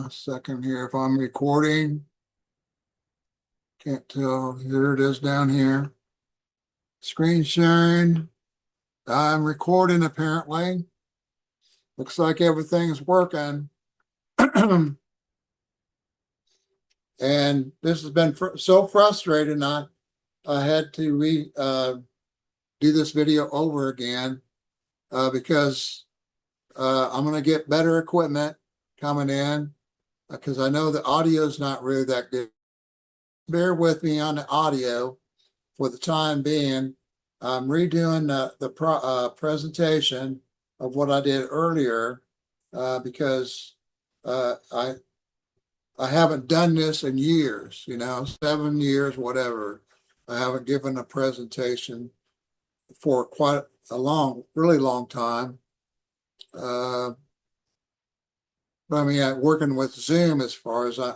Second here if I'm recording. Can't tell. Here it is down here. Screen sharing. I'm recording apparently. Looks like everything's working. And this has been so frustrating. I had to do this video over again because I'm going to get better equipment coming in because I know the audio is not really that good. Bear with me on the audio for the time being. I'm redoing the presentation of what I did earlier because I haven't done this in years, 7 years, whatever. I haven't given a presentation for quite a really long time. But I mean, working with Zoom as far as I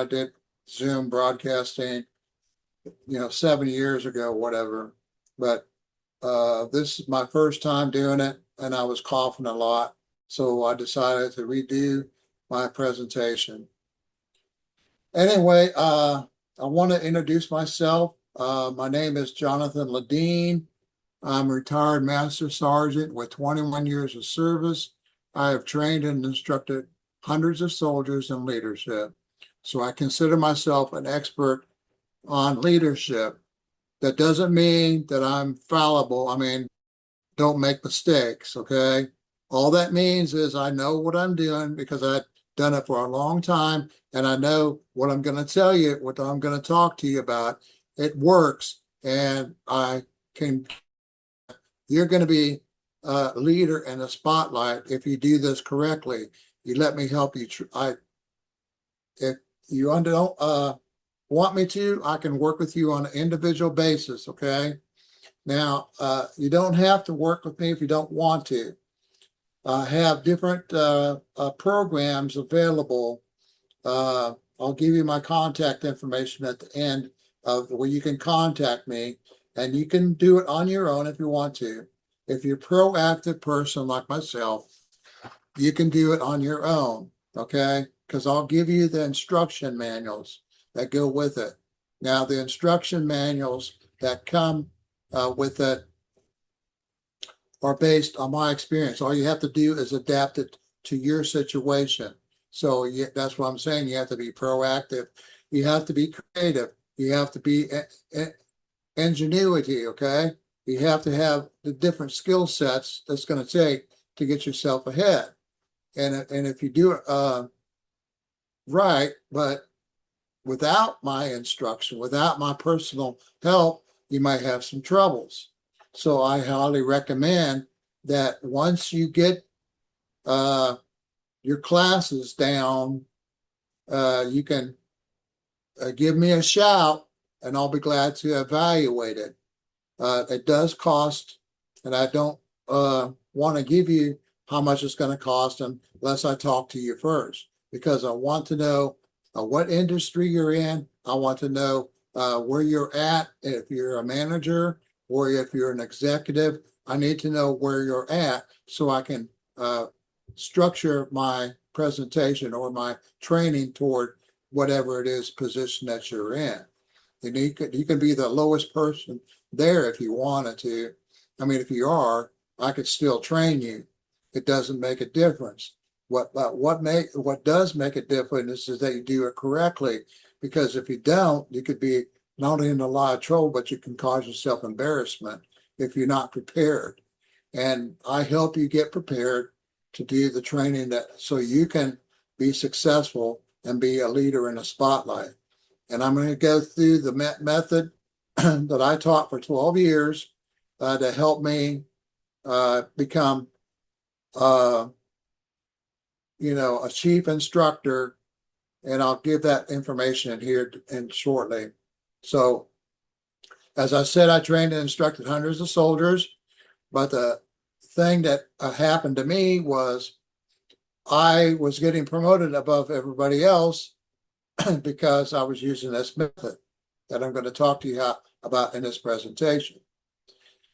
did Zoom broadcasting, 7 years ago, whatever. But this is my first time doing it, and I was coughing a lot. So I decided to redo my presentation. Anyway, I want to introduce myself. My name is Jonathan Ledeen. I'm a retired Master Sergeant with 21 years of service. I have trained and instructed hundreds of soldiers in leadership. So I consider myself an expert on leadership. That doesn't mean that I'm fallible. I mean, don't make mistakes, okay? All that means is I know what I'm doing because I've done it for a long time, and I know what I'm going to tell you, what I'm going to talk to you about. It works, and you're going to be a leader in the spotlight if you do this correctly. You let me help you. If you don't want me to, I can work with you on an individual basis, okay? Now, you don't have to work with me if you don't want to. I have different programs available. I'll give you my contact information at the end of where you can contact me, and you can do it on your own if you want to. If you're a proactive person like myself, you can do it on your own, okay? Because I'll give you the instruction manuals that go with it. Now, the instruction manuals that come with it are based on my experience. All you have to do is adapt it to your situation. So that's what I'm saying. You have to be proactive. You have to be creative. You have to be ingenuity, okay? You have to have the different skill sets that's going to take to get yourself ahead. And if you do it right, but without my instruction, without my personal help, you might have some troubles. So I highly recommend that once you get your classes down, you can give me a shout, and I'll be glad to evaluate it. It does cost, and I don't want to give you how much it's going to cost unless I talk to you first, because I want to know what industry you're in. I want to know where you're at. If you're a manager or if you're an executive, I need to know where you're at so I can structure my presentation or my training toward whatever it is position that you're in. And you can be the lowest person there if you wanted to. I mean, if you are, I could still train you. It doesn't make a difference. What does make a difference is that you do it correctly. Because if you don't, you could be not only in a lot of trouble, but you can cause yourself embarrassment if you're not prepared. And I help you get prepared to do the training so you can be successful and be a leader in a spotlight. And I'm going to go through the method that I taught for 12 years to help me become, a chief instructor. And I'll give that information in here shortly. So, as I said, I trained and instructed hundreds of soldiers. But the thing that happened to me was I was getting promoted above everybody else because I was using this method that I'm going to talk to you about in this presentation.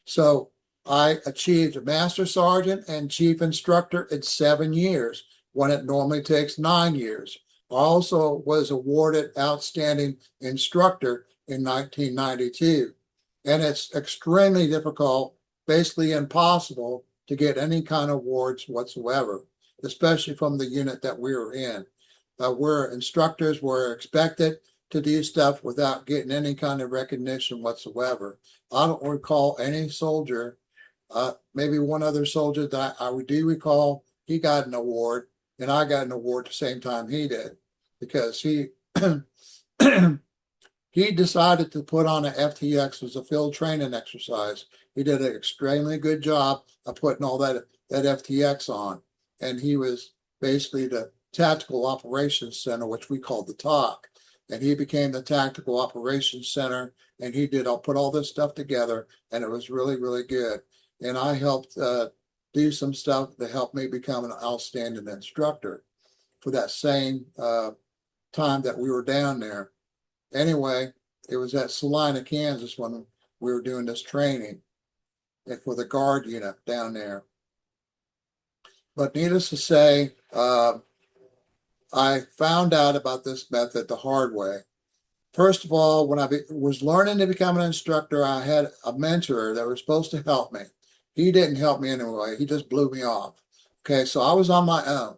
So I achieved Master Sergeant and Chief Instructor in 7 years, when it normally takes 9 years. I also was awarded Outstanding Instructor in 1992. And it's extremely difficult, basically impossible, to get any kind of awards whatsoever, especially from the unit that we were in. We're instructors, were expected to do stuff without getting any kind of recognition whatsoever. I don't recall any soldier, maybe one other soldier that I do recall, he got an award, and I got an award at the same time he did, because he he decided to put on an FTX as a field training exercise. He did an extremely good job of putting all that FTX on, and he was basically the Tactical Operations Center, which we called the TOC, and he became the Tactical Operations Center, and he did. I'll put all this stuff together, and it was really, really good. And I helped do some stuff to help me become an outstanding instructor for that same time that we were down there. Anyway, it was at Salina, Kansas, when we were doing this training for the guard unit down there. But needless to say, I found out about this method the hard way. First of all, when I was learning to become an instructor, I had a mentor that was supposed to help me. He didn't help me anyway. He just blew me off. Okay, so I was on my own.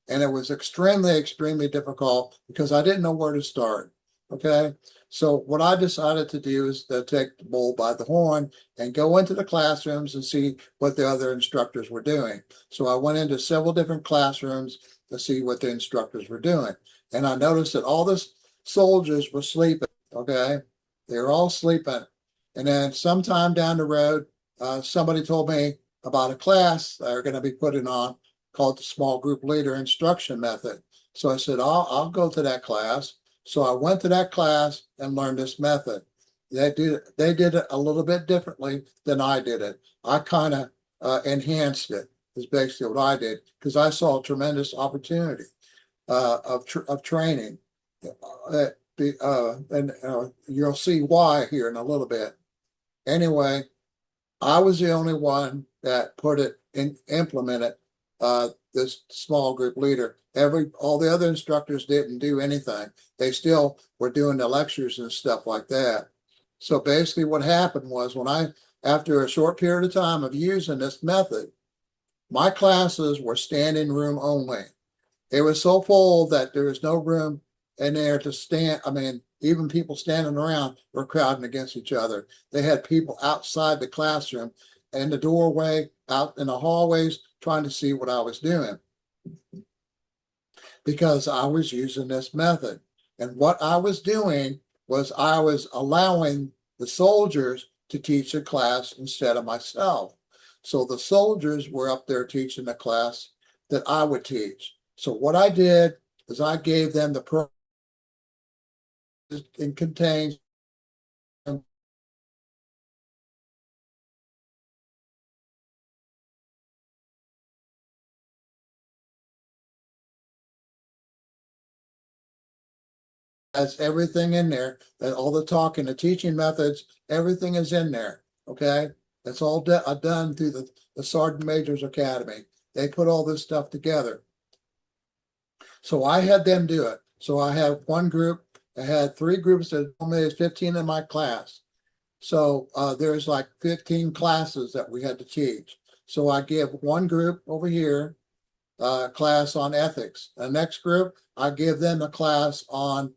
And it was extremely, extremely difficult because I didn't know where to start. Okay, so what I decided to do is to take the bull by the horn and go into the classrooms and see what the other instructors were doing. So I went into several different classrooms to see what the instructors were doing. And I noticed that all the soldiers were sleeping. Okay, they were all sleeping. And then sometime down the road, somebody told me about a class they're going to be putting on called the Small Group Leader Instruction Method. So I said, I'll go to that class. So I went to that class and learned this method. They did it a little bit differently than I did it. I kind of enhanced it, is basically what I did, because I saw a tremendous opportunity of training. And you'll see why here in a little bit. Anyway, I was the only one that put it in, implemented this small group leader. All the other instructors didn't do anything. They still were doing the lectures and stuff like that. So basically what happened was, after a short period of time of using this method, my classes were standing room only. It was so full that there was no room in there to stand. I mean, even people standing around were crowding against each other. They had people outside the classroom, in the doorway, out in the hallways, trying to see what I was doing, because I was using this method. And what I was doing was I was allowing the soldiers to teach a class instead of myself. So the soldiers were up there teaching the class that I would teach. So what I did is I gave them the program. It contains has everything in there, that all the talking, the teaching methods, everything is in there. Okay, that's all done through the Sergeant Major's Academy. They put all this stuff together. So I had them do it. So I have one group. I had 3 groups that only had 15 in my class. So there's like 15 classes that we had to teach. So I give one group over here class on ethics. The next group, I give them a class on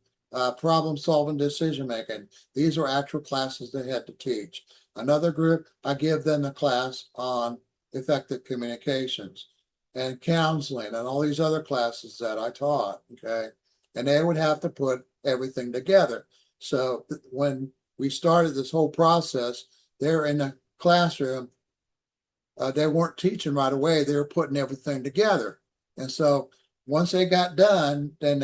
problem solving, decision making. These are actual classes they had to teach. Another group, I give them a class on effective communications and counseling and all these other classes that I taught. Okay, and they would have to put everything together. So when we started this whole process, they're in the classroom. They weren't teaching right away. They were putting everything together. And so once they got done, then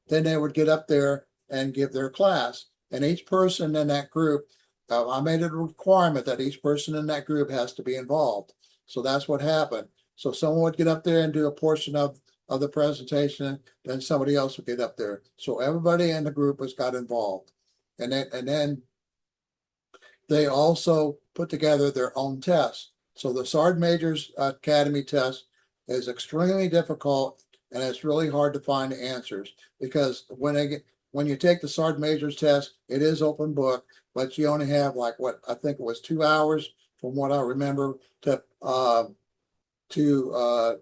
they would get up there and give their class. And each person in that group, I made it a requirement that each person in that group has to be involved. So that's what happened. So someone would get up there and do a portion of the presentation, then somebody else would get up there. So everybody in the group got involved. And then they also put together their own tests. So the Sergeant Major's Academy test is extremely difficult, and it's really hard to find the answers because when you take the Sergeant Major's test, it is open book, but you only have like what I think it was 2 hours from what I remember to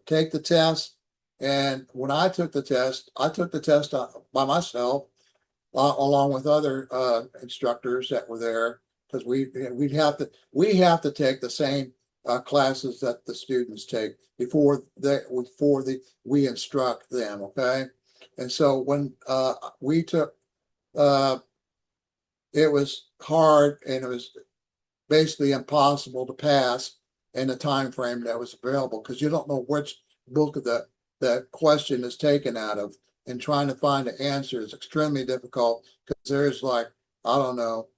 take the test. And when I took the test, by myself along with other instructors that were there because we have to take the same classes that the students take we instruct them. Okay, and so when we took uh, it was hard and it was basically impossible to pass in the time frame that was available because you don't know which book of the question is taken out of, and trying to find the answer is extremely difficult because there's like, I don't know,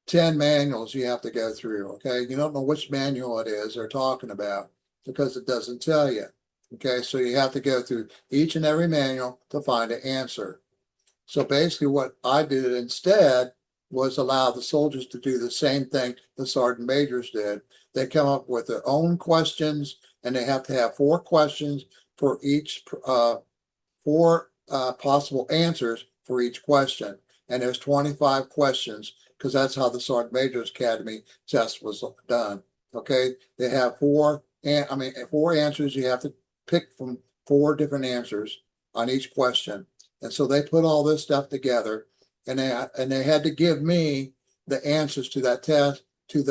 10 manuals you have to go through. Okay, you don't know which manual it is they're talking about because it doesn't tell you. Okay, so you have to go through each and every manual to find an answer. So basically what I did instead was allow the soldiers to do the same thing the sergeant majors did. They come up with their own questions, and they have to have 4 questions for each, 4 possible answers for each question. And there's 25 questions because that's how the Sergeant Major's Academy test was done. Okay, they have 4 answers. You have to pick from 4 different answers on each question. And so they put all this stuff together, and they had to give me the answers to that test, to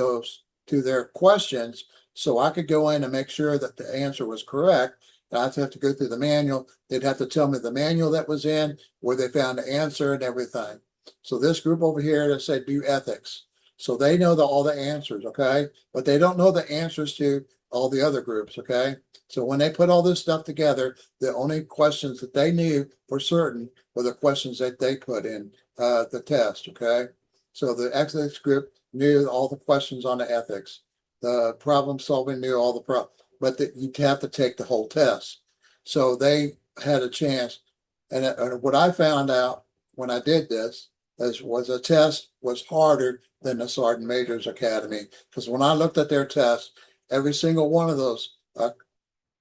their questions, so I could go in and make sure that the answer was correct. And I'd have to go through the manual. They'd have to tell me the manual that was in, where they found the answer and everything. So this group over here that said do ethics. So they know all the answers, okay? But they don't know the answers to all the other groups, okay? So when they put all this stuff together, the only questions that they knew for certain were the questions that they put in the test, okay? So the ethics group knew all the questions on the ethics. The problem solving knew all the problems, but you'd have to take the whole test. So they had a chance. And what I found out when I did this was the test was harder than the Sergeant Major's Academy. Because when I looked at their test, every single one of those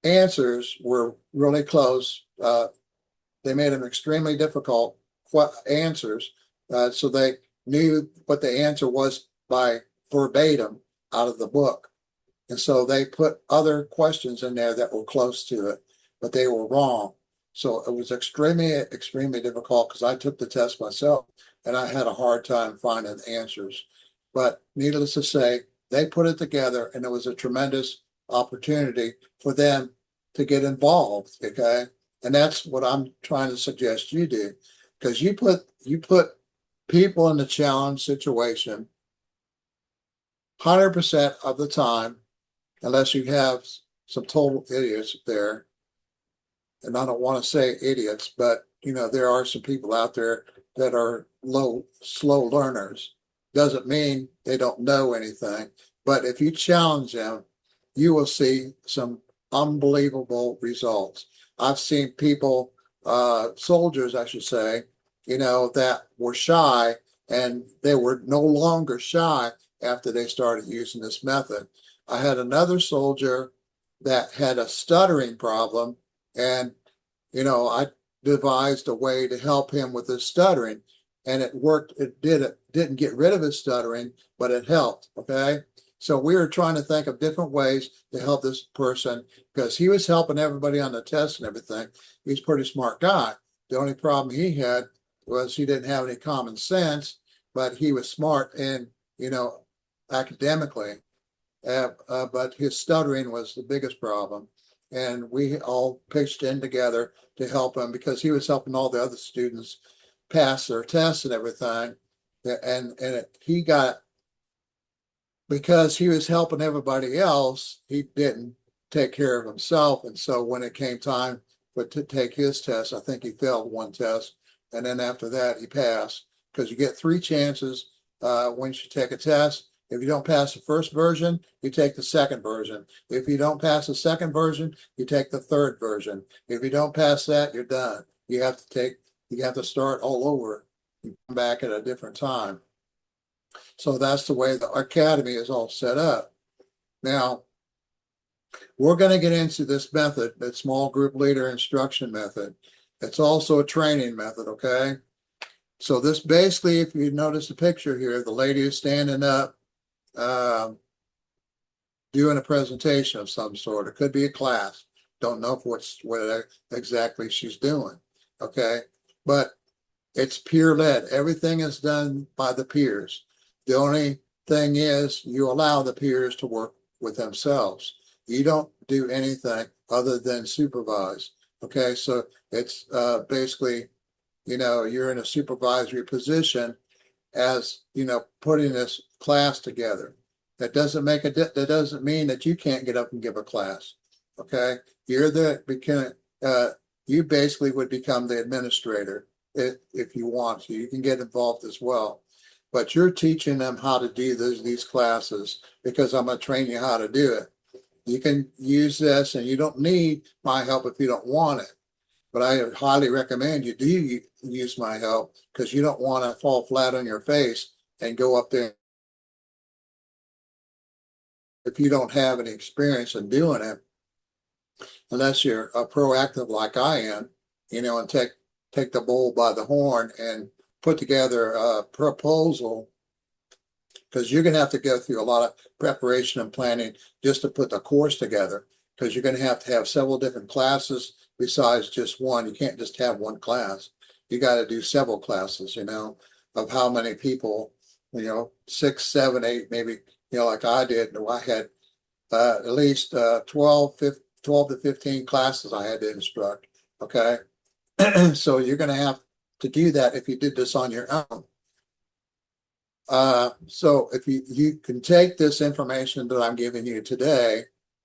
answers were really close. They made them extremely difficult answers. So they knew what the answer was by verbatim out of the book. And so they put other questions in there that were close to it, but they were wrong. So it was extremely, extremely difficult because I took the test myself and I had a hard time finding answers. But needless to say, they put it together and it was a tremendous opportunity for them to get involved. Okay. And that's what I'm trying to suggest you do, because you put people in the challenge situation 100% of the time, unless you have some total idiots there. And I don't want to say idiots, but there are some people out there that are slow learners. Doesn't mean they don't know anything, but if you challenge them, you will see some unbelievable results. I've seen people, soldiers, I should say, that were shy, and they were no longer shy after they started using this method. I had another soldier that had a stuttering problem, and I devised a way to help him with his stuttering, and it worked. Didn't get rid of his stuttering, but it helped. Okay. So we were trying to think of different ways to help this person because he was helping everybody on the test and everything. He's a pretty smart guy. The only problem he had was he didn't have any common sense, but he was smart and, academically. But his stuttering was the biggest problem. And we all pitched in together to help him because he was helping all the other students pass their tests and everything. He got, because he was helping everybody else, he didn't take care of himself. And so when it came time to take his test, I think he failed 1 test. And then after that, he passed, because you get 3 chances when you take a test. If you don't pass the first version, you take the second version. If you don't pass the second version, you take the third version. If you don't pass that, you're done. You have to start all over and come back at a different time. So that's the way the academy is all set up. Now, we're going to get into this method, that small group leader instruction method. It's also a training method, okay? So this basically, if you notice the picture here, the lady is standing up, doing a presentation of some sort. It could be a class. Don't know what exactly she's doing, okay? But it's peer led. Everything is done by the peers. The only thing is you allow the peers to work with themselves. You don't do anything other than supervise. Okay, so it's basically, you're in a supervisory position as, putting this class together. That doesn't that doesn't mean that you can't get up and give a class. Okay, you basically would become the administrator if you want to. You can get involved as well, but you're teaching them how to do these classes because I'm going to train you how to do it. You can use this, and you don't need my help if you don't want it. But I highly recommend you do use my help because you don't want to fall flat on your face and go up there if you don't have any experience in doing it, unless you're proactive like I am, and take the bull by the horn and put together a proposal, because you're going to have to go through a lot of preparation and planning just to put the course together, because you're going to have several different classes besides just one. You can't just have one class. You got to do several classes, of how many people, 6, 7, 8, maybe, like I did. I had at least 12 to 15 classes I had to instruct. Okay. So you're going to have to do that if you did this on your own. So if you can take this information that I'm giving you today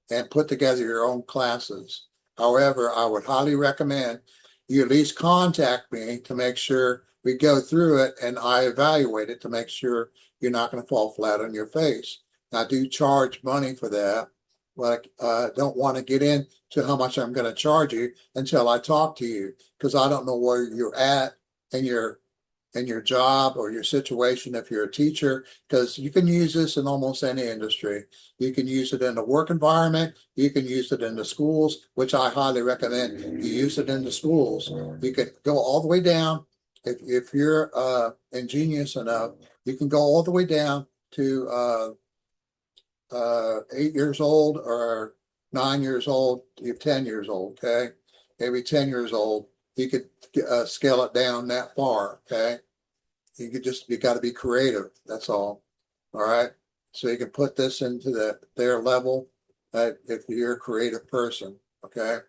and put together your own classes. However, I would highly recommend you at least contact me to make sure we go through it and I evaluate it to make sure you're not going to fall flat on your face. I do charge money for that, but I don't want to get into how much I'm going to charge you until I talk to you, because I don't know where you're at in your job or your situation if you're a teacher, because you can use this in almost any industry. You can use it in the work environment. You can use it in the schools, which I highly recommend you use it in the schools. You can go all the way down. If you're ingenious enough, you can go all the way down to 8 years old or 9 years old. You're 10 years old, okay? Maybe 10 years old. You could scale it down that far, okay? You got to be creative. That's all. All right. So you can put this into their level if you're a creative person. Okay.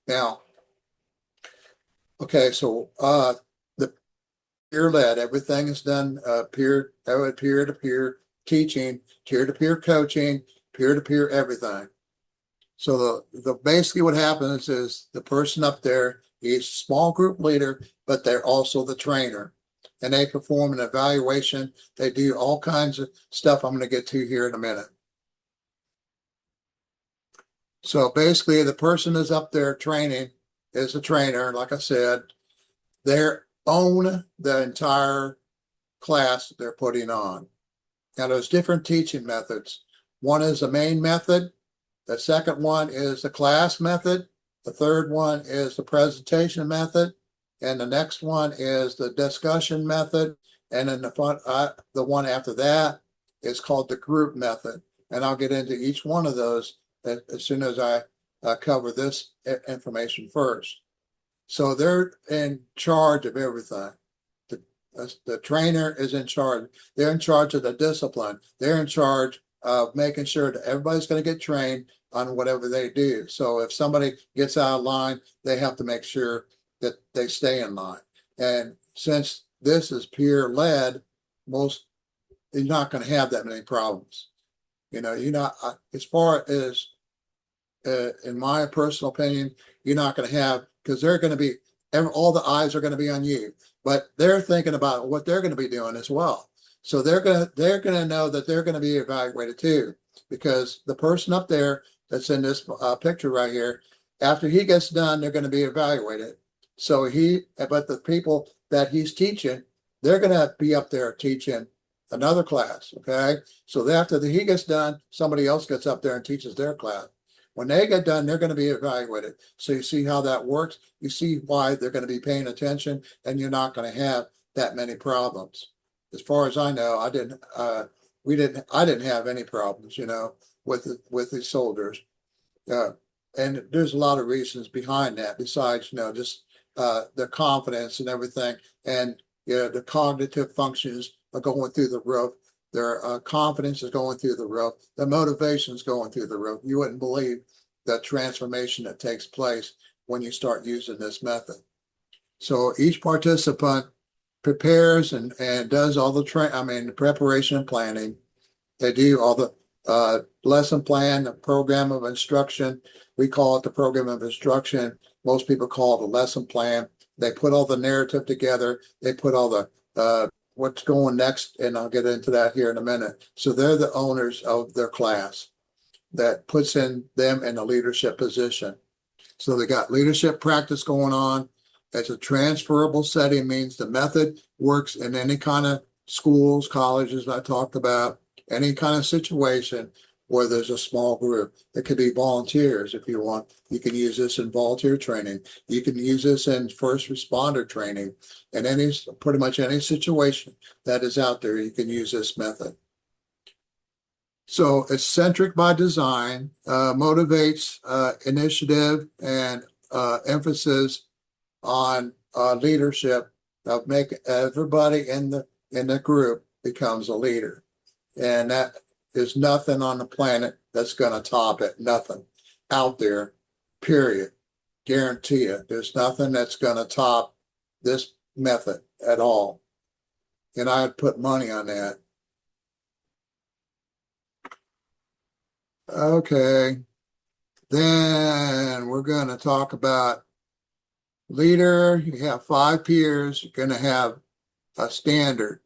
Now, okay. So the peer led, everything is done peer to peer teaching, peer to peer coaching, peer to peer everything. So the basically what happens is the person up there is a small group leader, but they're also the trainer. And they perform an evaluation. They do all kinds of stuff I'm going to get to here in a minute. So basically, the person is up there training is a trainer. Like I said, they own the entire class they're putting on. Now, there's different teaching methods. One is the main method. The second one is the class method. The third one is the presentation method. And the next one is the discussion method. And then the one after that is called the group method. And I'll get into each one of those as soon as I cover this information first. So they're in charge of everything. The trainer is in charge. They're in charge of the discipline. They're in charge of making sure that everybody's going to get trained on whatever they do. So if somebody gets out of line, they have to make sure that they stay in line. And since this is peer led, you're not going to have that many problems. You're not, as far as in my personal opinion, you're not going to have, because they're going to be, all the eyes are going to be on you, but they're thinking about what they're going to be doing as well. So they're going to know that they're going to be evaluated too, because the person up there that's in this picture right here, after he gets done, they're going to be evaluated. So but the people that he's teaching, they're going to be up there teaching another class. Okay. So after he gets done, somebody else gets up there and teaches their class. When they get done, they're going to be evaluated. So you see how that works. You see why they're going to be paying attention, and you're not going to have that many problems. As far as I know, I didn't have any problems, with the soldiers. And there's a lot of reasons behind that besides, just their confidence and everything. And the cognitive functions are going through the roof. Their confidence is going through the roof. Their motivation is going through the roof. You wouldn't believe the transformation that takes place when you start using this method. So each participant prepares and does all the preparation and planning. They do all the lesson plan, the program of instruction. We call it the program of instruction. Most people call it a lesson plan. They put all the narrative together. They put all the what's going next, and I'll get into that here in a minute. So they're the owners of their class. That puts them in a leadership position. So they got leadership practice going on. It's a transferable setting, means the method works in any kind of schools, colleges I talked about, any kind of situation where there's a small group. It could be volunteers if you want. You can use this in volunteer training. You can use this in first responder training. And pretty much any situation that is out there, you can use this method. So it's centric by design, motivates initiative and emphasis on leadership of make everybody in the group becomes a leader. And that is nothing on the planet that's going to top it. Nothing out there, period. Guarantee it. There's nothing that's going to top this method at all. And I'd put money on that. Okay. Then we're going to talk about leader. You have 5 peers. You're going to have a standard.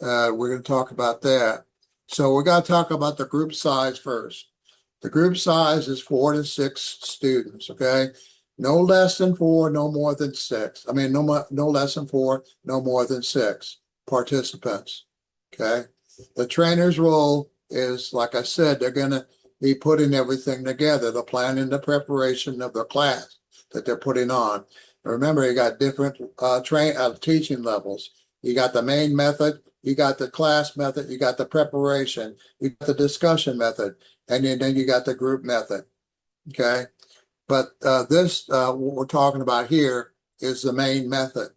We're going to talk about that. So we got to talk about the group size first. The group size is 4 to 6 students. Okay. No less than 4, no more than 6. No less than 4, no more than 6 participants. Okay. The trainer's role is, like I said, they're going to be putting everything together, the planning, the preparation of the class that they're putting on. Remember, you got different teaching levels. You got the main method, you got the class method, you got the preparation, you got the discussion method, and then you got the group method. Okay, but what we're talking about here is the main method.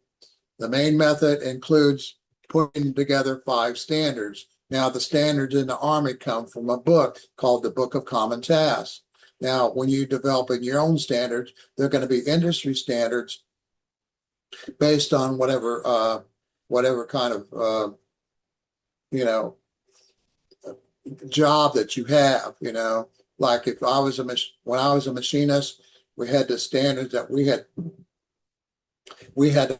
The main method includes putting together 5 standards. Now, the standards in the Army come from a book called the Book of Common Tasks. Now, when you develop your own standards, they're going to be industry standards based on whatever kind of job that you have. Like if I was when I was a machinist, we had the standards that we had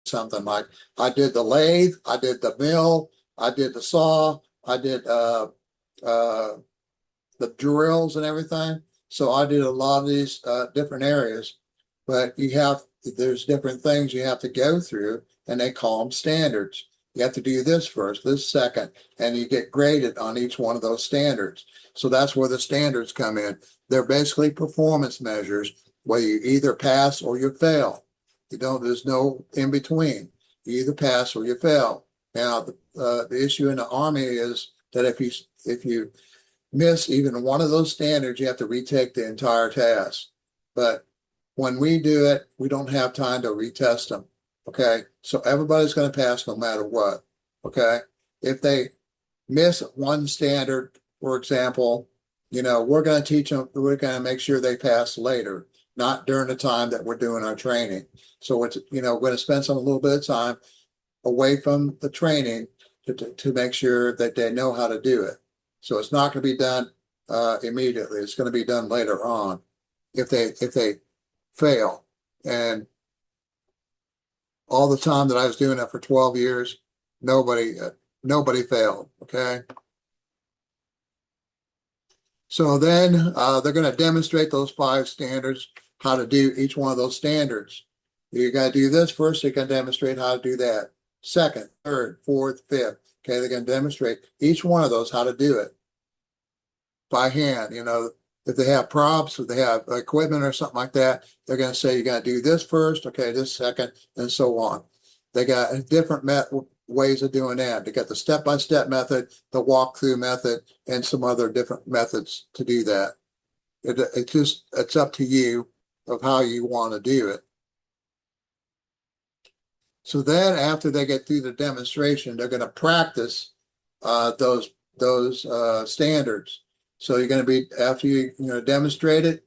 something like I did the lathe, I did the mill, I did the saw, I did the drills and everything. So I did a lot of these different areas, but there's different things you have to go through, and they call them standards. You have to do this first, this second, and you get graded on each one of those standards. So that's where the standards come in. They're basically performance measures where you either pass or you fail. There's no in between. You either pass or you fail. Now, the issue in the Army is that if you miss even one of those standards, you have to retake the entire task. But when we do it, we don't have time to retest them. Okay, so everybody's going to pass no matter what. Okay, if they miss one standard, for example, we're going to teach them. We're going to make sure they pass later, not during the time that we're doing our training. So it's we're going to spend a little bit of time away from the training to make sure that they know how to do it. So it's not going to be done immediately. It's going to be done later on if they fail. And all the time that I was doing that for 12 years, nobody failed. Okay. So then they're going to demonstrate those 5 standards, how to do each one of those standards. You got to do this first. You can demonstrate how to do that. Second, third, fourth, fifth. Okay, they're going to demonstrate each one of those how to do it by hand. If they have props, if they have equipment or something like that, they're going to say you got to do this first, okay, this second, and so on. They got different ways of doing that. They got the step-by-step method, the walkthrough method, and some other different methods to do that. It's up to you of how you want to do it. So then after they get through the demonstration, they're going to practice those standards. So you're going to be, after you demonstrate it,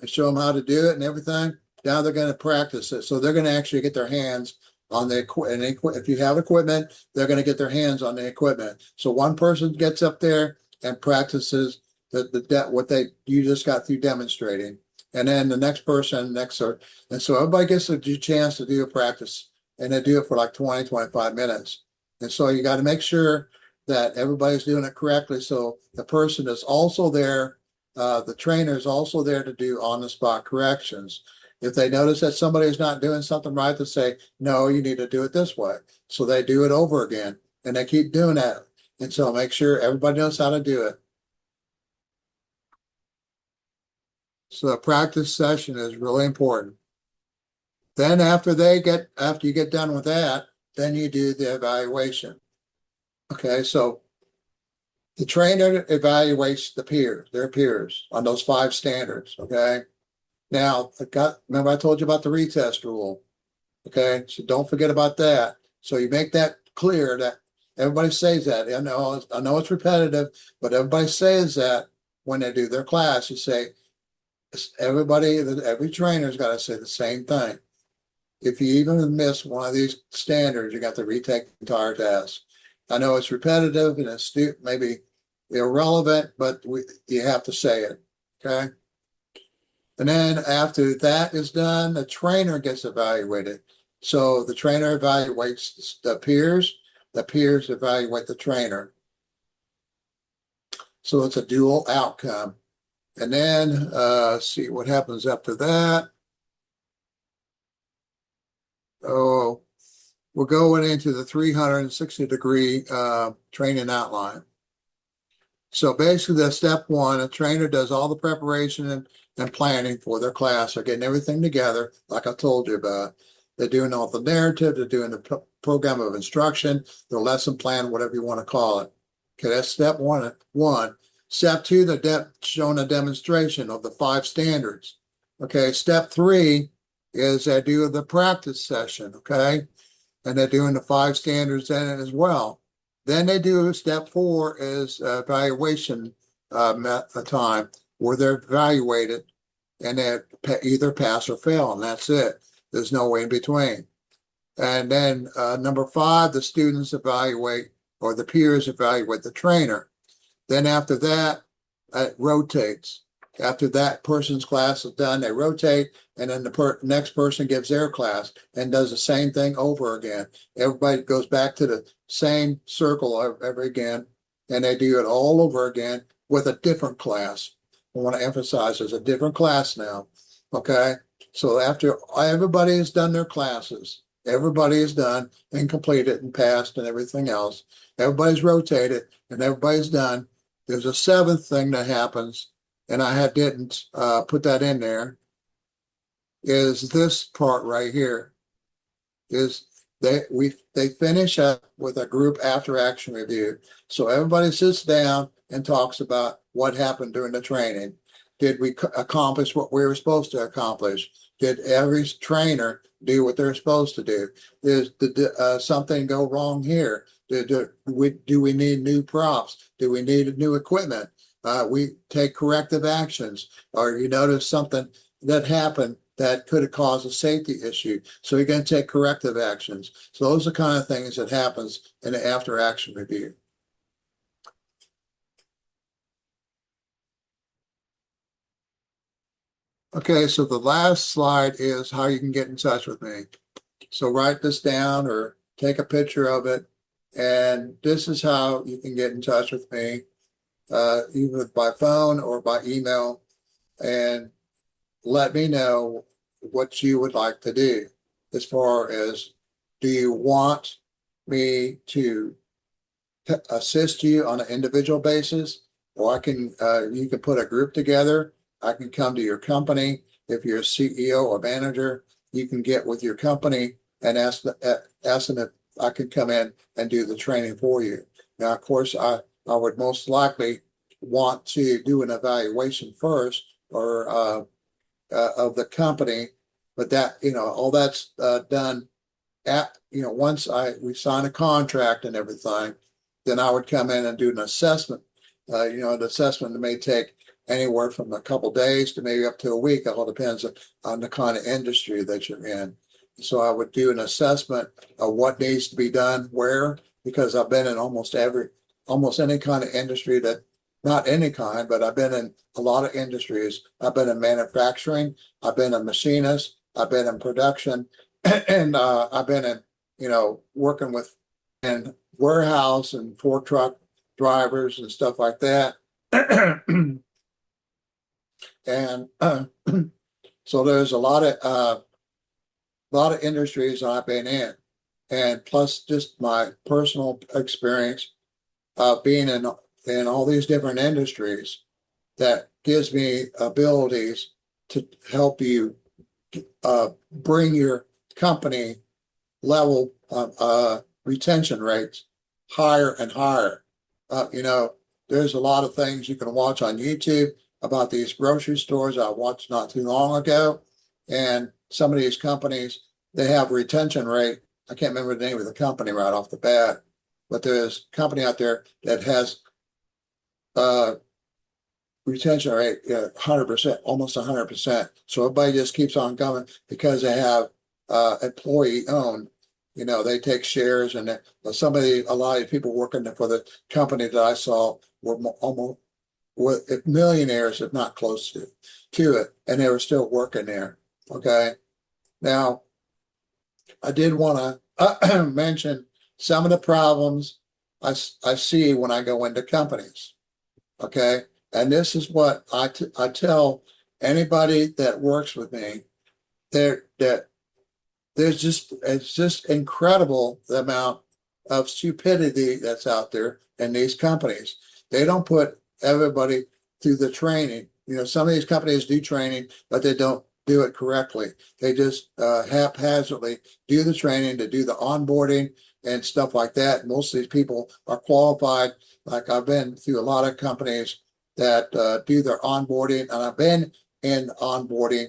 show them how to do it and everything, now they're going to practice it. So they're going to actually get their hands on the equipment. If you have equipment, they're going to get their hands on the equipment. So one person gets up there and practices what you just got through demonstrating. And then the next person, and so everybody gets a chance to do a practice, and they do it for like 20, 25 minutes. And so you got to make sure that everybody's doing it correctly. So the person is also there, the trainer is also there to do on-the-spot corrections. If they notice that somebody is not doing something right, to say, no, you need to do it this way. So they do it over again, and they keep doing that. And so make sure everybody knows how to do it. So the practice session is really important. Then after you get done with that, then you do the evaluation. Okay, so the trainer evaluates their peers on those 5 standards. Okay. Now, remember I told you about the retest rule. Okay, so don't forget about that. So you make that clear that everybody says that. I know it's repetitive, but everybody says that when they do their class. You say every trainer's got to say the same thing. If you even miss one of these standards, you got to retake the entire task. I know it's repetitive and it's maybe irrelevant, but you have to say it. Okay. And then after that is done, the trainer gets evaluated. So the trainer evaluates the peers evaluate the trainer. So it's a dual outcome. And then see what happens after that. Oh, we're going into the 360-degree training outline. So basically, the step 1, a trainer does all the preparation and planning for their class. They're getting everything together, like I told you about. They're doing all the narrative, they're doing the program of instruction, the lesson plan, whatever you want to call it. Okay, that's step one. Step 2, they're showing a demonstration of the 5 standards. Okay, step 3 is they do the practice session, okay? And they're doing the 5 standards in it as well. Then they do step 4 is evaluation time, where they're evaluated and they either pass or fail, and that's it. There's no way in between. And then number 5, the students evaluate, or the peers evaluate the trainer. Then after that, it rotates. After that person's class is done, they rotate, and then the next person gives their class and does the same thing over again. Everybody goes back to the same circle every again, and they do it all over again with a different class. I want to emphasize there's a different class now. Okay, so after everybody has done their classes, everybody is done and completed and passed and everything else, everybody's rotated and everybody's done. There's a 7th thing that happens, and I didn't put that in there, is this part right here. Is they finish up with a group after action review. So everybody sits down and talks about what happened during the training. Did we accomplish what we were supposed to accomplish? Did every trainer do what they're supposed to do? Did something go wrong here? Do we need new props? Do we need new equipment? We take corrective actions, or you notice something that happened that could have caused a safety issue. So you're going to take corrective actions. So those are the kind of things that happens in the after action review. Okay, so the last slide is how you can get in touch with me. So write this down or take a picture of it. And this is how you can get in touch with me, either by phone or by email. And let me know what you would like to do as far as, do you want me to assist you on an individual basis, or I can, you can put a group together. I can come to your company. If you're a CEO or manager, you can get with your company and ask them if I can come in and do the training for you. Now, of course, I would most likely want to do an evaluation first, or of the company, but that, all that's done at, once we sign a contract and everything, then I would come in and do an assessment. An assessment that may take anywhere from a couple days to maybe up to a week. It all depends on the kind of industry that you're in. So I would do an assessment of what needs to be done where, because I've been in almost any kind of industry that, not any kind, but I've been in a lot of industries. I've been in manufacturing, I've been a machinist, I've been in production, and I've been in, working with in warehouse and fork truck drivers and stuff like that. And so there's a lot of industries I've been in, and plus just my personal experience of being in all these different industries that gives me abilities to help you bring your company level retention rates higher and higher. There's a lot of things you can watch on YouTube about these grocery stores I watched not too long ago. And some of these companies, they have retention rate. I can't remember the name of the company right off the bat, but there's a company out there that has retention rate 100%, almost 100%. So everybody just keeps on coming because they have employee owned. They take shares, and a lot of people working for the company that I saw were almost millionaires, if not close to it, and they were still working there. Okay. Now, I did want to mention some of the problems I see when I go into companies. Okay. And this is what I tell anybody that works with me, that it's just incredible the amount of stupidity that's out there in these companies. They don't put everybody through the training. Some of these companies do training, but they don't do it correctly. They just haphazardly do the training, to do the onboarding and stuff like that. Most of these people are qualified. Like, I've been through a lot of companies that do their onboarding, and I've been in onboarding,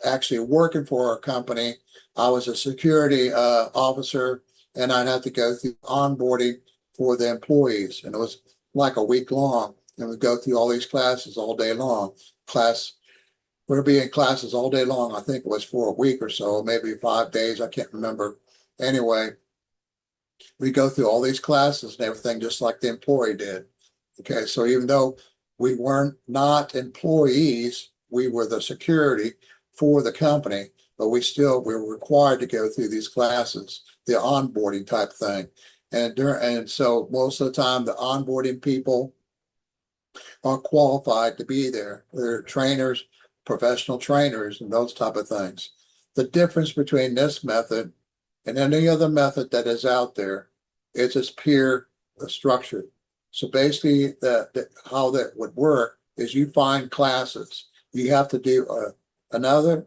actually working for a company. I was a security officer, and I'd have to go through onboarding for the employees, and it was like a week long, and we'd go through all these classes all day long. We'd be in classes all day long. I think it was for a week or so, maybe 5 days. I can't remember. Anyway, we go through all these classes and everything just like the employee did. Okay, so even though we weren't not employees, we were the security for the company, but we were required to go through these classes, the onboarding type thing. And so most of the time, the onboarding people are qualified to be there. They're trainers, professional trainers, and those type of things. The difference between this method and any other method that is out there is it's peer structured. So basically, how that would work is you find classes. You have to do another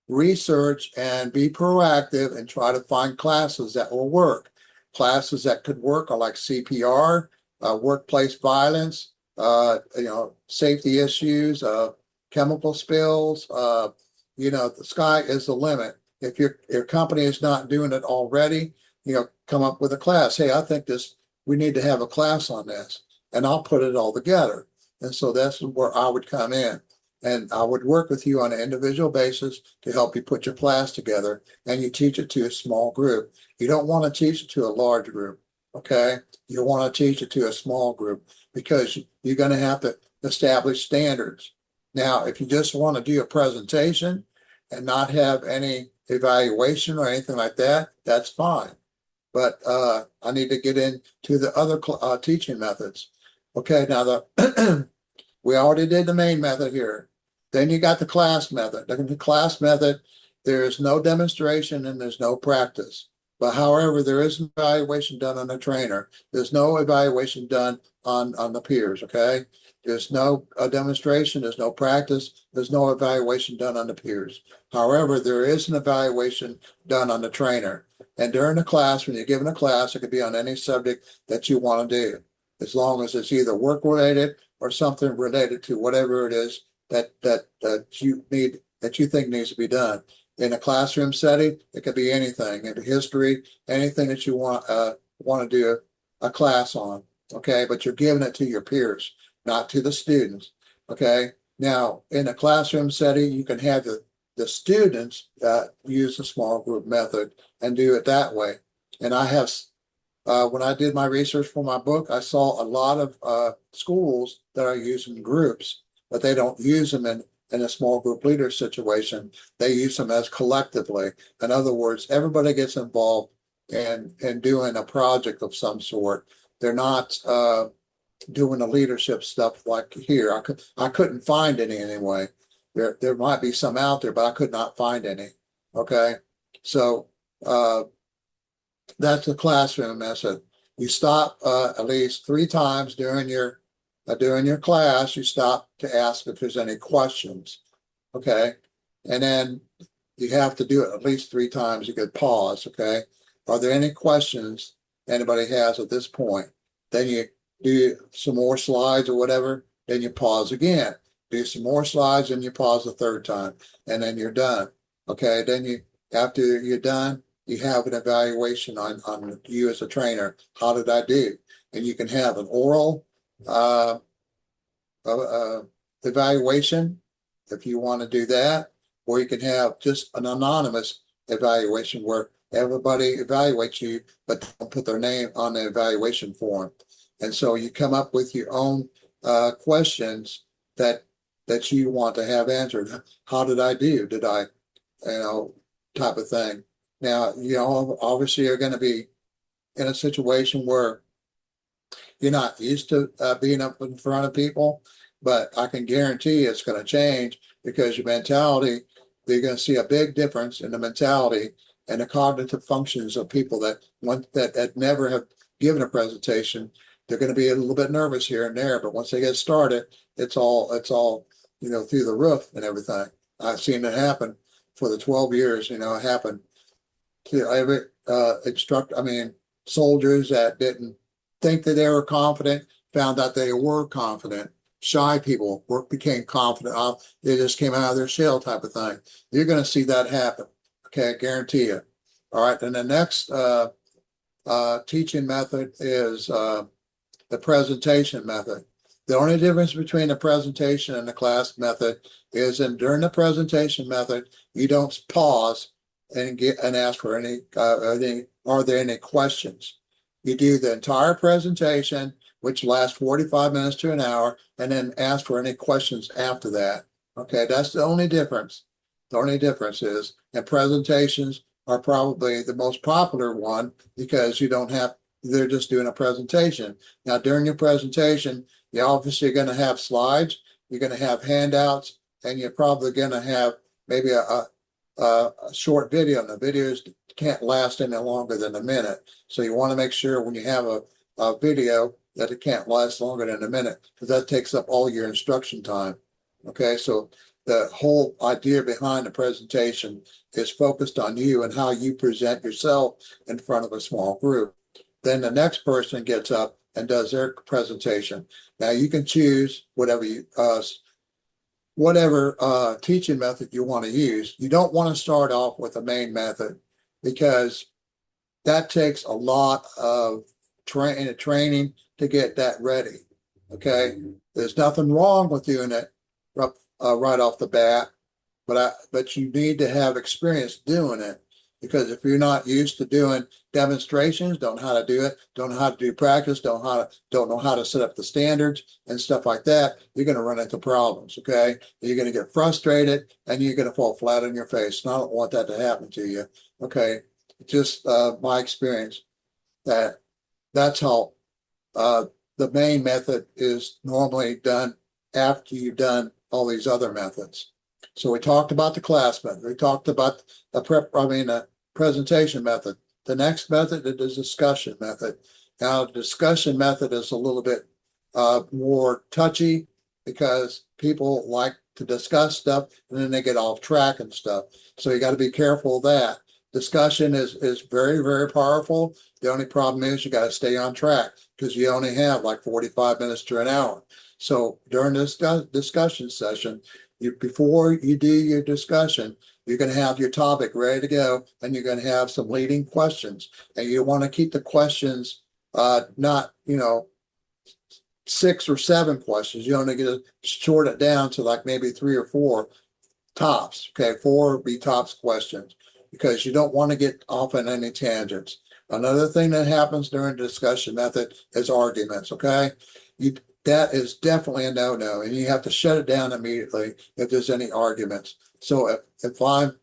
research and be proactive and try to find classes that will work. Classes that could work are like CPR, workplace violence, safety issues, chemical spills. The sky is the limit. If your company is not doing it already, come up with a class. Hey, I think we need to have a class on this, and I'll put it all together. And so that's where I would come in, and I would work with you on an individual basis to help you put your class together, and you teach it to a small group. You don't want to teach it to a large group. Okay. You want to teach it to a small group because you're going to have to establish standards. Now, if you just want to do a presentation and not have any evaluation or anything like that, that's fine. But I need to get into the other teaching methods. Okay, now we already did the main method here. Then you got the class method. The class method, there's no demonstration and there's no practice. But however, there is an evaluation done on the trainer. There's no evaluation done on the peers, okay? There's no demonstration, there's no practice, there's no evaluation done on the peers. However, there is an evaluation done on the trainer. And during the class, when you're given a class, it could be on any subject that you want to do, as long as it's either work related or something related to whatever it is that you need, that you think needs to be done. In a classroom setting, it could be anything, in history, anything that you want to do a class on. Okay, but you're giving it to your peers, not to the students. Okay. Now, in a classroom setting, you can have the students use the small group method and do it that way. And I have, when I did my research for my book, I saw a lot of schools that are using groups, but they don't use them in a small group leader situation. They use them as collectively. In other words, everybody gets involved in doing a project of some sort. They're not doing the leadership stuff like here. I couldn't find any anyway. There might be some out there, but I could not find any. Okay, so that's the classroom method. You stop at least 3 times during your class. You stop to ask if there's any questions. Okay, and then you have to do it at least 3 times. You could pause. Okay, are there any questions anybody has at this point? Then you do some more slides or whatever. Then you pause again. Do some more slides, and you pause the 3rd time, and then you're done. Okay, then after you're done, you have an evaluation on you as a trainer. How did I do? And you can have an oral evaluation if you want to do that, or you can have just an anonymous evaluation where everybody evaluates you, but don't put their name on the evaluation form. And so you come up with your own questions that you want to have answered. How did I do? Did I, type of thing. Now, obviously you're going to be in a situation where you're not used to being up in front of people, but I can guarantee it's going to change because your mentality, you're going to see a big difference in the mentality and the cognitive functions of people that never have given a presentation. They're going to be a little bit nervous here and there, but once they get started, it's all through the roof and everything. I've seen it happen for the 12 years. It happened to every soldiers that didn't think that they were confident found out they were confident. Shy people became confident. They just came out of their shell, type of thing. You're going to see that happen. Okay, I guarantee you. All right, and the next teaching method is the presentation method. The only difference between the presentation and the class method is during the presentation method, you don't pause and ask for any, are there any questions? You do the entire presentation, which lasts 45 minutes to an hour, and then ask for any questions after that. Okay, that's the only difference. The only difference is, and presentations are probably the most popular one because they're just doing a presentation. Now, during your presentation, you're obviously going to have slides, you're going to have handouts, and you're probably going to have maybe a short video. And the videos can't last any longer than a minute. So you want to make sure when you have a video that it can't last longer than a minute, because that takes up all your instruction time. Okay, so the whole idea behind the presentation is focused on you and how you present yourself in front of a small group. Then the next person gets up and does their presentation. Now you can choose whatever teaching method you want to use. You don't want to start off with the main method because that takes a lot of training to get that ready. Okay, there's nothing wrong with doing it right off the bat, but you need to have experience doing it, because if you're not used to doing demonstrations, don't know how to do it, don't know how to do practice, don't know how to set up the standards and stuff like that, you're going to run into problems. Okay, you're going to get frustrated and you're going to fall flat on your face. And I don't want that to happen to you. Okay, just my experience that's how the main method is normally done after you've done all these other methods. So we talked about the class method. We talked about the presentation method. the next method is the discussion method. Now, the discussion method is a little bit more touchy because people like to discuss stuff and then they get off track and stuff. So you got to be careful of that. Discussion is very, very powerful. The only problem is you got to stay on track because you only have like 45 minutes to an hour. So during this discussion session, before you do your discussion, you're going to have your topic ready to go, and you're going to have some leading questions. And you want to keep the questions not, 6 or 7 questions. You want to get short it down to like maybe 3 or 4 tops. Okay, 4 be tops questions because you don't want to get off on any tangents. Another thing that happens during the discussion method is arguments. Okay, that is definitely a no-no, and you have to shut it down immediately if there's any arguments. So if I'm,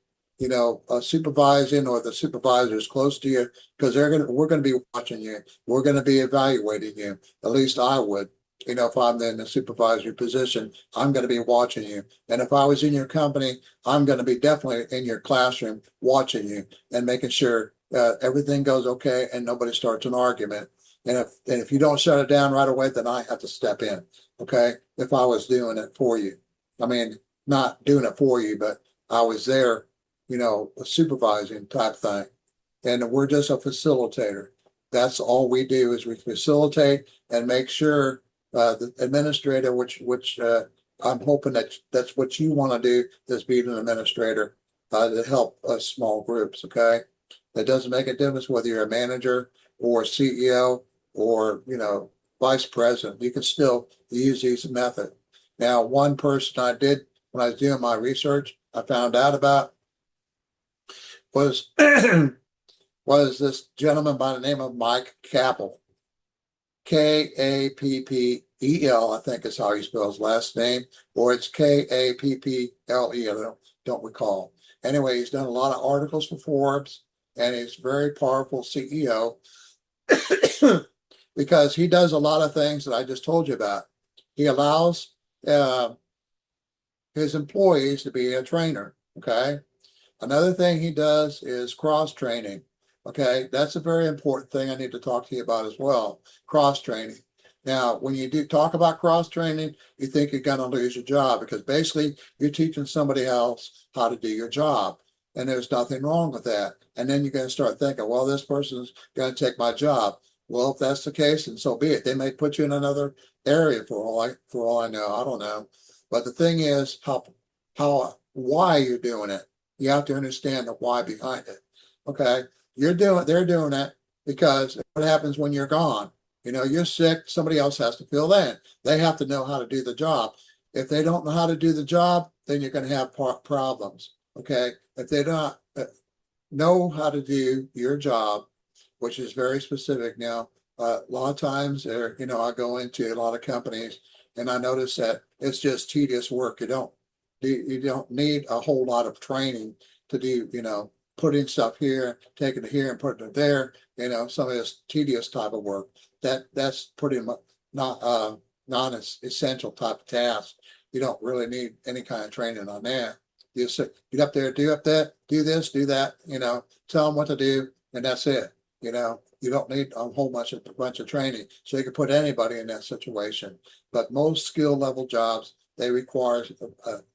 supervising or the supervisor is close to you, because we're gonna be watching you, we're gonna be evaluating you. At least I would. If I'm in the supervisory position, I'm going to be watching you. And if I was in your company, I'm going to be definitely in your classroom watching you and making sure everything goes okay and nobody starts an argument. And if you don't shut it down right away, then I have to step in. Okay. If I was doing it for you, I mean, not doing it for you, but I was there, a supervising type thing. And we're just a facilitator. That's all we do is we facilitate and make sure the administrator, which I'm hoping that's what you want to do, is be an administrator to help us small groups. Okay, it doesn't make a difference whether you're a manager or a CEO or vice president. You can still use these methods. Now, one person I did when I was doing my research, I found out about was was this gentleman by the name of Mike Kappel. Kappel, I think is how he spells his last name, or it's Kapple. I don't recall. Anyway, he's done a lot of articles for Forbes, and he's a very powerful CEO because he does a lot of things that I just told you about. He allows his employees to be a trainer. Okay. Another thing he does is cross training. Okay, that's a very important thing I need to talk to you about as well. Cross training. Now, when you do talk about cross training, you think you're going to lose your job because basically you're teaching somebody else how to do your job. And there's nothing wrong with that. And then you're going to start thinking, well, this person's going to take my job. Well, if that's the case, then so be it. They may put you in another area for all I know. I don't know. But the thing is why you're doing it. You have to understand the why behind it. Okay. They're doing it because what happens when you're gone? You're sick, somebody else has to fill in. They have to know how to do the job. If they don't know how to do the job, then you're going to have problems. Okay. If they don't know how to do your job, which is very specific now, a lot of times I go into a lot of companies and I notice that it's just tedious work. You don't need a whole lot of training to do, putting stuff here, taking it here and putting it there, some of this tedious type of work. That's pretty much not non-essential type of task. You don't really need any kind of training on that. You just get up there, do this, do that, tell them what to do, and that's it. You don't need a whole bunch of training. So you can put anybody in that situation. But most skill level jobs, they require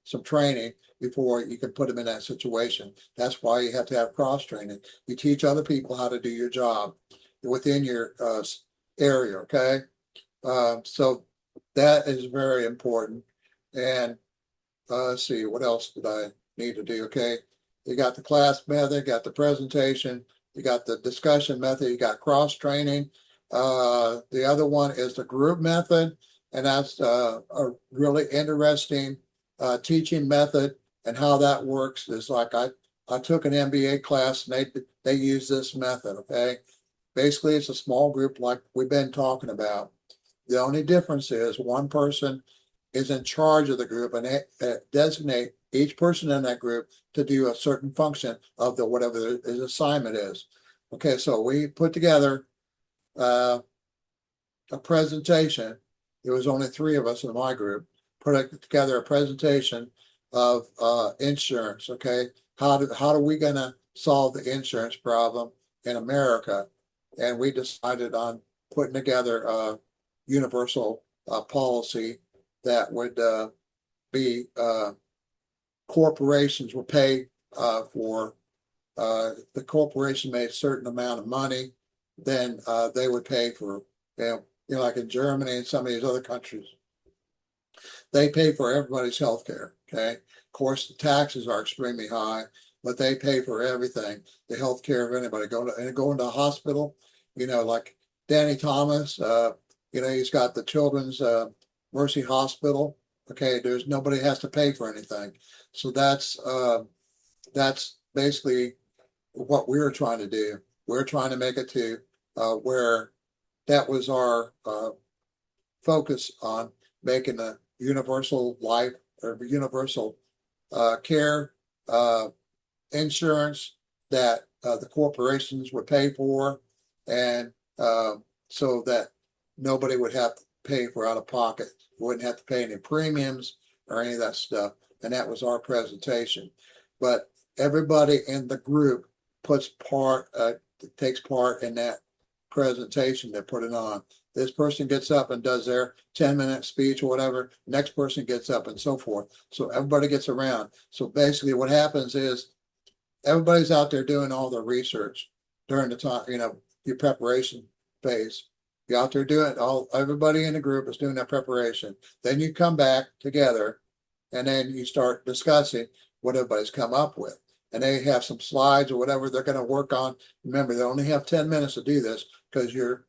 some training before you can put them in that situation. That's why you have to have cross training. You teach other people how to do your job within your area. Okay. So that is very important. And let's see, what else did I need to do? Okay. You got the class method, got the presentation, you got the discussion method, you got cross training. The other one is the group method. And that's a really interesting teaching method, and how that works is like I took an MBA class and they use this method. Okay, basically it's a small group like we've been talking about. The only difference is one person is in charge of the group and designate each person in that group to do a certain function of whatever his assignment is. Okay, so we put together a presentation. There was only 3 of us in my group. Put together a presentation of insurance. Okay, how are we going to solve the insurance problem in America, and we decided on putting together a universal policy that would be corporations would pay for the corporation made a certain amount of money, then they would pay for, like in Germany and some of these other countries, they pay for everybody's health care. Okay. Of course, the taxes are extremely high, but they pay for everything. The health care of anybody going to a hospital, like Danny Thomas, he's got the Children's Mercy Hospital. Okay. There's nobody has to pay for anything. So that's basically what we're trying to do. We're trying to make it to where that was our focus on making a universal life or universal care insurance that the corporations would pay for, and so that nobody would have to pay for out of pocket. Wouldn't have to pay any premiums or any of that stuff. And that was our presentation. But everybody in the group takes part in that presentation. They put it on. This person gets up and does their 10-minute speech or whatever. Next person gets up and so forth. So everybody gets around. So basically what happens is everybody's out there doing all their research during the time, your preparation phase. You're out there doing everybody in the group is doing that preparation. Then you come back together and then you start discussing what everybody's come up with. And they have some slides or whatever they're going to work on. Remember, they only have 10 minutes to do this because your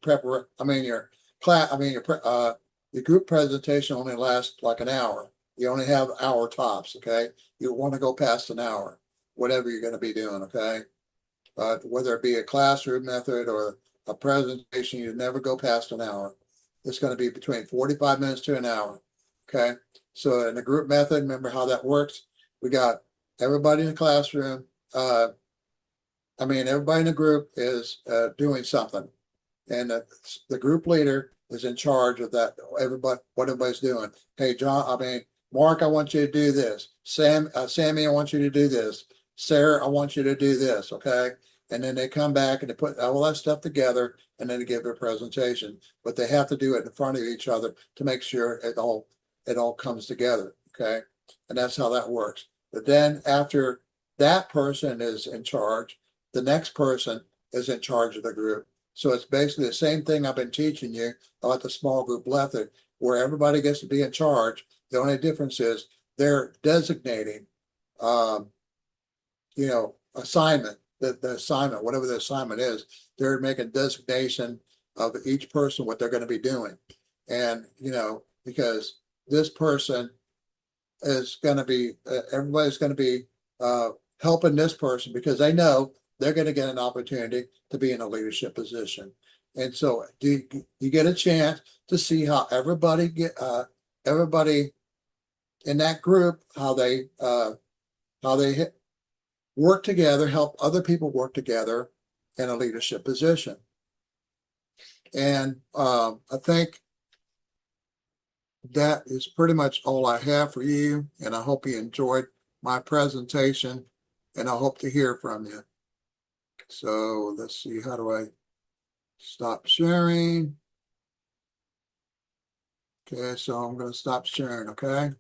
group presentation only lasts like an hour. You only have an hour tops, okay? You don't want to go past an hour, whatever you're going to be doing, okay? Whether it be a classroom method or a presentation, you never go past an hour. It's going to be between 45 minutes to an hour, okay? So in the group method, remember how that works? We got everybody in the classroom. Everybody in the group is doing something. And the group leader is in charge of that. What everybody's doing. Hey, Mark, I want you to do this. Sammy, I want you to do this. Sarah, I want you to do this. Okay. And then they come back and they put all that stuff together and then they give their presentation. But they have to do it in front of each other to make sure it all comes together. Okay. And that's how that works. But then after that person is in charge, the next person is in charge of the group. So it's basically the same thing I've been teaching you about the small group method, where everybody gets to be in charge. The only difference is they're designating, assignment, the assignment, whatever the assignment is, they're making designation of each person, what they're going to be doing. And, because this person is going to be, everybody's going to be helping this person because they know they're going to get an opportunity to be in a leadership position. And so you get a chance to see how everybody in that group, how they work together, help other people work together in a leadership position. And I think that is pretty much all I have for you. And I hope you enjoyed my presentation, and I hope to hear from you. So let's see, how do I stop sharing? Okay, so I'm going to stop sharing, okay?